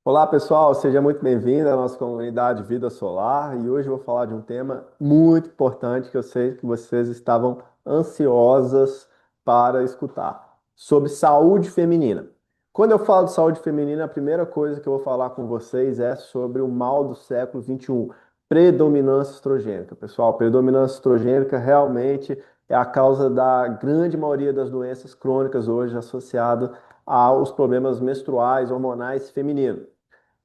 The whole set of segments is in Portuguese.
Olá pessoal, seja muito bem-vindo à nossa comunidade Vida Solar e hoje eu vou falar de um tema muito importante que eu sei que vocês estavam ansiosas para escutar, sobre saúde feminina. Quando eu falo de saúde feminina, a primeira coisa que eu vou falar com vocês é sobre o mal do século XXI, predominância estrogênica. Pessoal, predominância estrogênica realmente é a causa da grande maioria das doenças crônicas hoje associadas aos problemas menstruais, hormonais femininos.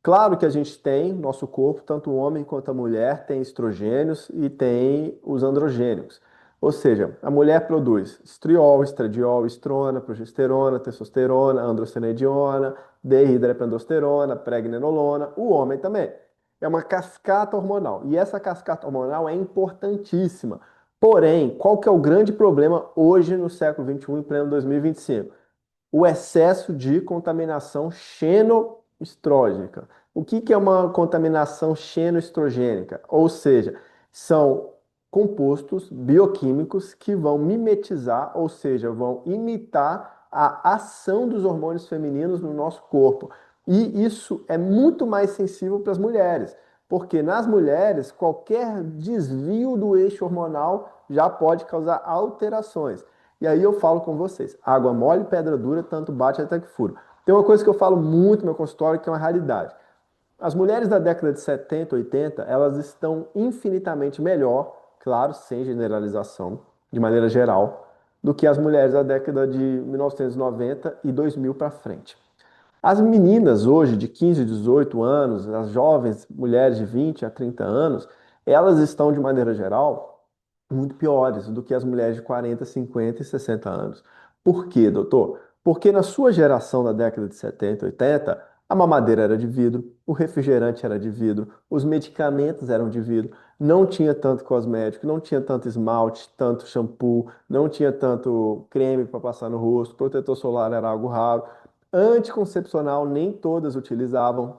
Claro que a gente tem, nosso corpo, tanto o homem quanto a mulher, tem estrogênios e tem os androgênicos. Ou seja, a mulher produz estriol, estradiol, estrona, progesterona, testosterona, androstenediona, dehidroepiandrosterona, pregnenolona, o homem também. É uma cascata hormonal. E essa cascata hormonal é importantíssima. Porém, qual que é o grande problema hoje no século XXI, em pleno 2025? O excesso de contaminação xenoestrógena. O que é uma contaminação xenoestrogênica? Ou seja, são compostos bioquímicos que vão mimetizar, ou seja, vão imitar a ação dos hormônios femininos no nosso corpo. E isso é muito mais sensível para as mulheres, porque nas mulheres, qualquer desvio do eixo hormonal já pode causar alterações. E aí eu falo com vocês, água mole, pedra dura, tanto bate até que fura. Tem uma coisa que eu falo muito no meu consultório que é uma realidade. As mulheres da década de 70, 80, elas estão infinitamente melhor, claro, sem generalização, de maneira geral, do que as mulheres da década de 1990 e 2000 para frente. As meninas hoje de 15, 18 anos, as jovens mulheres de 20 a 30 anos, elas estão, de maneira geral, muito piores do que as mulheres de 40, 50 e 60 anos. Por quê, doutor? Porque na sua geração da década de 70, 80, a mamadeira era de vidro, o refrigerante era de vidro, os medicamentos eram de vidro, não tinha tanto cosmético, não tinha tanto esmalte, tanto shampoo, não tinha tanto creme para passar no rosto, protetor solar era algo raro. Anticoncepcional nem todas utilizavam,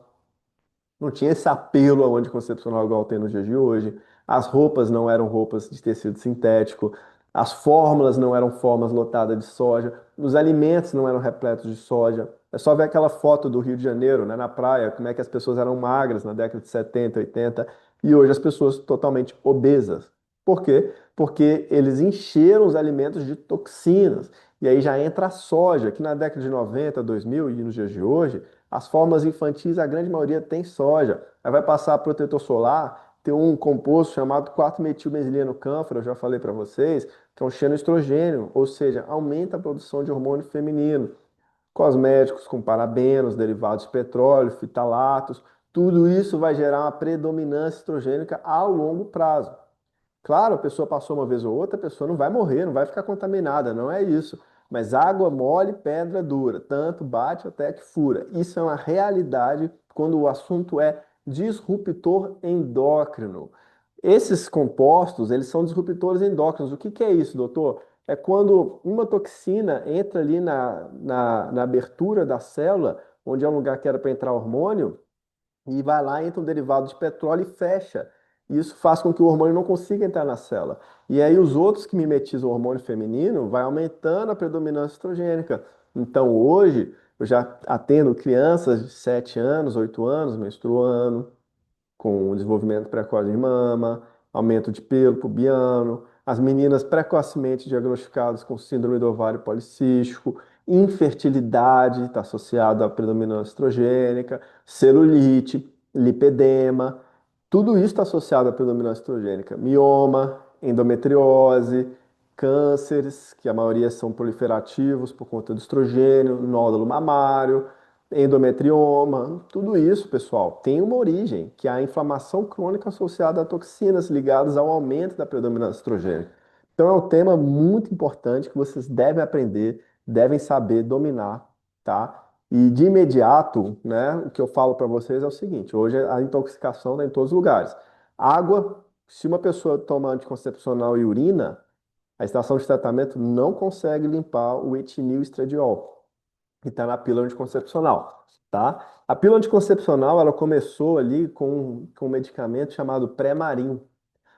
não tinha esse apelo ao anticoncepcional igual tem nos dias de hoje. As roupas não eram roupas de tecido sintético, as fórmulas não eram fórmulas lotadas de soja, os alimentos não eram repletos de soja. É só ver aquela foto do Rio de Janeiro, né, na praia, como é que as pessoas eram magras na década de 70, 80, e hoje as pessoas totalmente obesas. Por quê? Porque eles encheram os alimentos de toxinas. E aí já entra a soja, que na década de 90, 2000 e nos dias de hoje, as formas infantis, a grande maioria tem soja. Aí vai passar protetor solar, tem um composto chamado 4-metilmesileno-cânfora, eu já falei para vocês, que é um xenoestrogênio, ou seja, aumenta a produção de hormônio feminino. Cosméticos com parabenos, derivados de petróleo, fitalatos, tudo isso vai gerar uma predominância estrogênica a longo prazo. Claro, a pessoa passou uma vez ou outra, a pessoa não vai morrer, não vai ficar contaminada, não é isso. Mas água mole, pedra dura, tanto bate até que fura. Isso é uma realidade quando o assunto é disruptor endócrino. Esses compostos, eles são disruptores endócrinos. O que é isso, doutor? É quando uma toxina entra ali na abertura da célula, onde é um lugar que era para entrar hormônio, e vai lá, entra um derivado de petróleo e fecha. Isso faz com que o hormônio não consiga entrar na célula. E aí os outros que mimetizam o hormônio feminino vai aumentando a predominância estrogênica. Então hoje eu já atendo crianças de 7 anos, 8 anos, menstruando, com desenvolvimento precoce de mama, aumento de pelo pubiano, as meninas precocemente diagnosticadas com síndrome do ovário policístico, infertilidade está associado à predominância estrogênica, celulite, lipedema, tudo isso está associado à predominância estrogênica, mioma, endometriose, cânceres, que a maioria são proliferativos por conta do estrogênio, nódulo mamário, endometrioma, tudo isso, pessoal, tem uma origem, que é a inflamação crônica associada a toxinas ligadas ao aumento da predominância estrogênica. Então é um tema muito importante que vocês devem aprender, devem saber dominar, tá? E de imediato, né, o que eu falo para vocês é o seguinte: hoje a intoxicação está em todos os lugares. Água, se uma pessoa toma anticoncepcional e urina, a estação de tratamento não consegue limpar o etinil estradiol que está na pílula anticoncepcional, tá? A pílula anticoncepcional, ela começou ali com um medicamento chamado Premarin.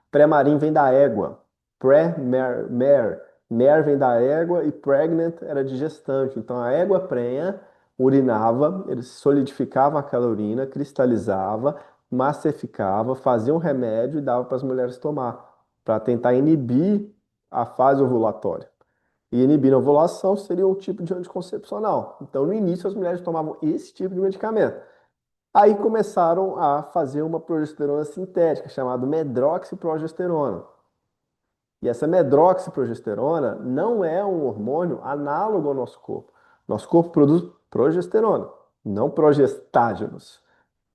Premarin vem da égua. Mer vem da égua e pregnant era de gestante. Então a égua prenha, urinava, eles solidificavam aquela urina, cristalizava, massificava, fazia um remédio e dava para as mulheres tomar, para tentar inibir a fase ovulatória. E inibir a ovulação seria um tipo de anticoncepcional. Então, no início, as mulheres tomavam esse tipo de medicamento. Aí começaram a fazer uma progesterona sintética, chamada medroxiprogesterona. E essa medroxiprogesterona não é um hormônio análogo ao nosso corpo. Nosso corpo produz progesterona, não progestágenos.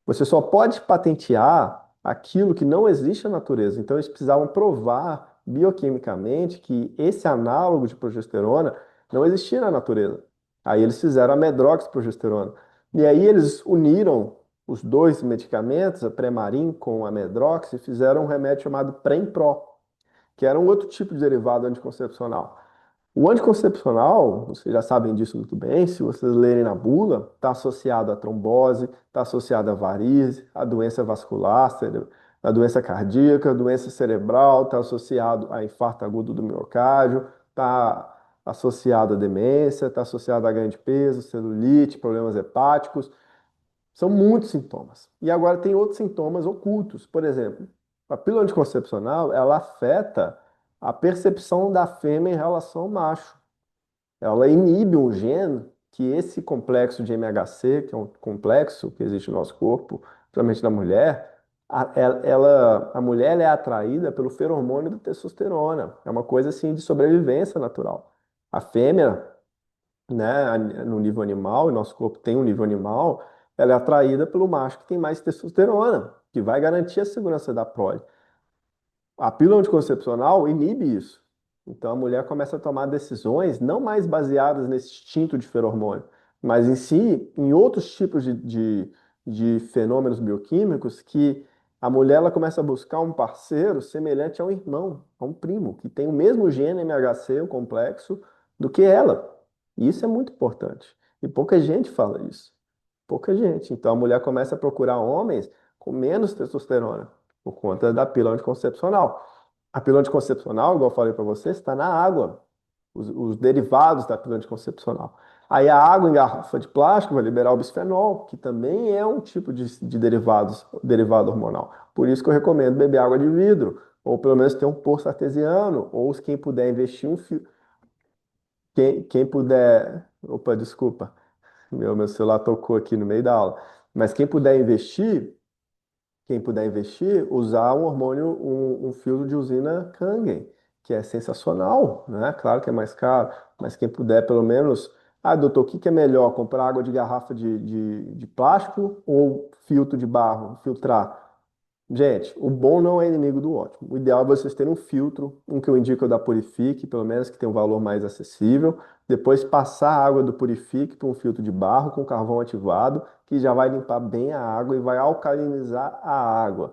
Você só pode patentear aquilo que não existe na natureza. Então, eles precisavam provar bioquimicamente que esse análogo de progesterona não existia na natureza. Aí eles fizeram a medroxiprogesterona. E aí eles uniram os dois medicamentos, a Premarin com a Medrox, e fizeram um remédio chamado Prempro, que era um outro tipo de derivado anticoncepcional. O anticoncepcional, vocês já sabem disso muito bem, se vocês lerem na bula, está associado à trombose, está associado à varize, à doença vascular, à doença cardíaca, doença cerebral, está associado a infarto agudo do miocárdio, está associado à demência, está associado a ganho de peso, celulite, problemas hepáticos. São muitos sintomas. E agora tem outros sintomas ocultos. Por exemplo, a pílula anticoncepcional, ela afeta a percepção da fêmea em relação ao macho. Ela inibe um gene que esse complexo de MHC, que é um complexo que existe no nosso corpo, principalmente na mulher, a mulher ela é atraída pelo feromônio da testosterona. É uma coisa assim de sobrevivência natural. A fêmea, né, no nível animal, e nosso corpo tem um nível animal, ela é atraída pelo macho que tem mais testosterona, que vai garantir a segurança da prole. A pílula anticoncepcional inibe isso. Então a mulher começa a tomar decisões não mais baseadas nesse instinto de feromônio, mas em si, em outros tipos de fenômenos bioquímicos que a mulher ela começa a buscar um parceiro semelhante a um irmão, a um primo, que tem o mesmo gene MHC, o complexo, do que ela. E isso é muito importante. E pouca gente fala isso. Pouca gente. Então a mulher começa a procurar homens com menos testosterona por conta da pílula anticoncepcional. A pílula anticoncepcional, igual eu falei para você, está na água, os derivados da pílula anticoncepcional. Aí a água em garrafa de plástico vai liberar o bisfenol, que também é um tipo de derivado hormonal. Por isso que eu recomendo beber água de vidro, ou pelo menos ter um poço artesiano, ou quem puder investir um fio. Quem puder. Opa, desculpa, meu celular tocou aqui no meio da aula. Mas quem puder investir, usar um hormônio, um filtro de usina Kangen, que é sensacional, né? Claro que é mais caro, mas quem puder, pelo menos. Ah, doutor, o que que é melhor? Comprar água de garrafa de plástico ou filtro de barro? Filtrar? Gente, o bom não é inimigo do ótimo. O ideal é vocês terem um filtro, um que eu indico é o da Purifique, pelo menos que tem um valor mais acessível. Depois passar a água do Purifique para um filtro de barro com carvão ativado, que já vai limpar bem a água e vai alcalinizar a água.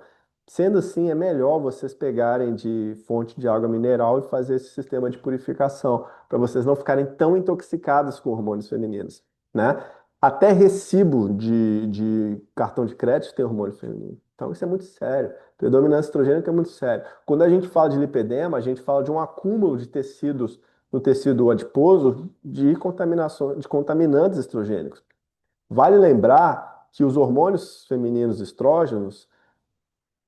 Sendo assim, é melhor vocês pegarem de fonte de água mineral e fazer esse sistema de purificação, para vocês não ficarem tão intoxicados com hormônios femininos, né? Até recibo de cartão de crédito tem hormônio feminino. Então isso é muito sério. Predominância estrogênica é muito sério. Quando a gente fala de lipedema, a gente fala de um acúmulo de tecidos no tecido adiposo de contaminação, de contaminantes estrogênicos. Vale lembrar que os hormônios femininos estrógenos,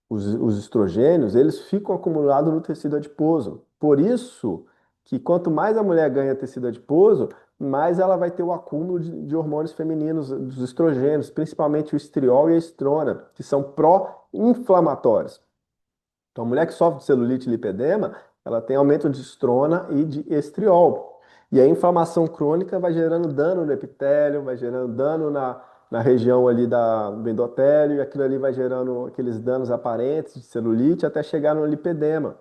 os estrogênios, eles ficam acumulados no tecido adiposo. Por isso que quanto mais a mulher ganha tecido adiposo, mais ela vai ter o acúmulo de hormônios femininos, dos estrogênios, principalmente o estriol e a estrona, que são pró-inflamatórios. Então, a mulher que sofre de celulite e lipedema, ela tem aumento de estrona e de estriol. E a inflamação crônica vai gerando dano no epitélio, vai gerando dano na região ali do endotélio, e aquilo ali vai gerando aqueles danos aparentes de celulite até chegar no lipedema.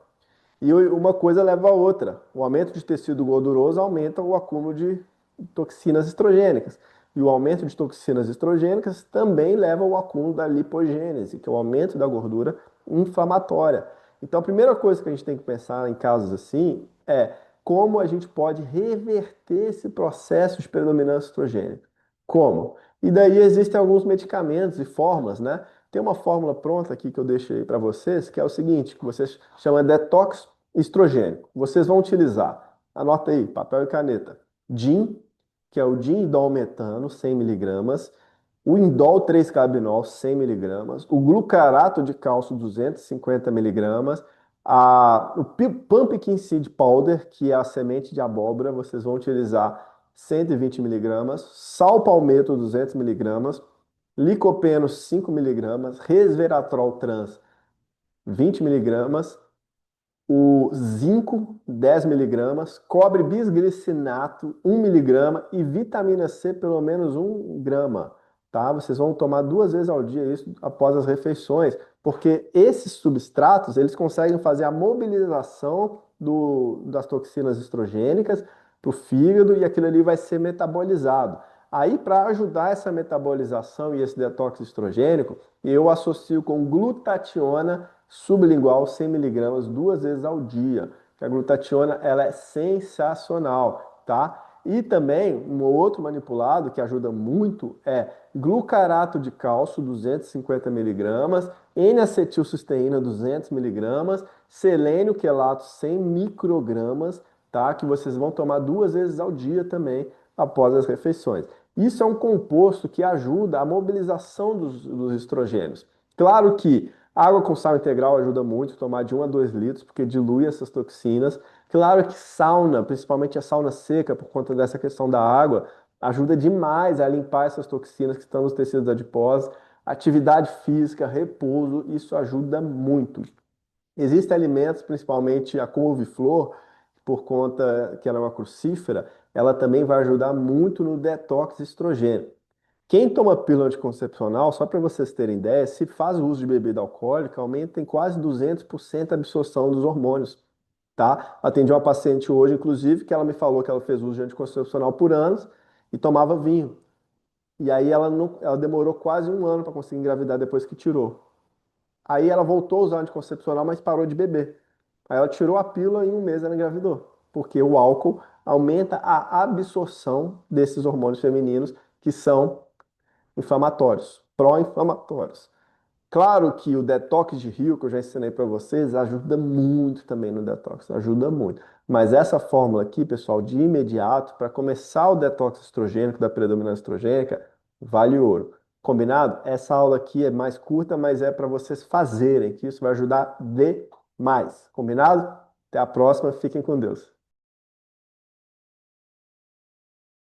E uma coisa leva a outra. O aumento de tecido gorduroso aumenta o acúmulo de toxinas estrogênicas. E o aumento de toxinas estrogênicas também leva ao acúmulo da lipogênese, que é o aumento da gordura inflamatória. Então, a primeira coisa que a gente tem que pensar em casos assim é como a gente pode reverter esse processo de predominância estrogênica. Como? E daí existem alguns medicamentos e fórmulas, né? Tem uma fórmula pronta aqui que eu deixei para vocês, que é o seguinte, que vocês chamam de detox estrogênico. Vocês vão utilizar, anota aí, papel e caneta, DIN, que é o diindolmetano, 100 miligramas, o indol 3-carbinol, 100 miligramas, o glucarato de cálcio, 250 miligramas, o pumpkin seed powder, que é a semente de abóbora, vocês vão utilizar 120 miligramas, sal palmeto, 200 miligramas, licopeno, 5 miligramas, resveratrol trans, 20 miligramas, o zinco, 10 miligramas, cobre bisglicinato, 1 miligrama e vitamina C, pelo menos 1 grama, tá? Vocês vão tomar 2 vezes ao dia isso após as refeições, porque esses substratos, eles conseguem fazer a mobilização das toxinas estrogênicas para o fígado e aquilo ali vai ser metabolizado. Aí, para ajudar essa metabolização e esse detox estrogênico, eu associo com glutationa sublingual 100 miligramas 2 vezes ao dia. Que a glutationa ela é sensacional, tá? E também um outro manipulado que ajuda muito é glucarato de cálcio 250 miligramas, N-acetilcisteína 200 miligramas, selênio quelato 100 microgramas, tá? Que vocês vão tomar 2 vezes ao dia também após as refeições. Isso é um composto que ajuda a mobilização dos estrogênios. Claro que água com sal integral ajuda muito, tomar de 1 a 2 litros, porque dilui essas toxinas. Claro que sauna, principalmente a sauna seca, por conta dessa questão da água, ajuda demais a limpar essas toxinas que estão nos tecidos adiposos. Atividade física, repouso, isso ajuda muito. Existem alimentos, principalmente a couve-flor, por conta que ela é uma crucífera, ela também vai ajudar muito no detox estrogênio. Quem toma pílula anticoncepcional, só para vocês terem ideia, se faz o uso de bebida alcoólica, aumenta em quase 200% a absorção dos hormônios, tá? Atendi uma paciente hoje, inclusive, que ela me falou que ela fez uso de anticoncepcional por anos e tomava vinho. E aí ela, não, ela demorou quase um ano para conseguir engravidar depois que tirou. Aí ela voltou a usar anticoncepcional, mas parou de beber. Aí ela tirou a pílula e em um mês ela engravidou. Porque o álcool aumenta a absorção desses hormônios femininos que são inflamatórios, pró-inflamatórios. Claro que o detox de rio, que eu já ensinei para vocês, ajuda muito também no detox, ajuda muito. Mas essa fórmula aqui, pessoal, de imediato, para começar o detox estrogênico, da predominância estrogênica, vale ouro. Combinado? Essa aula aqui é mais curta, mas é para vocês fazerem, que isso vai ajudar demais. Combinado? Até a próxima, fiquem com Deus.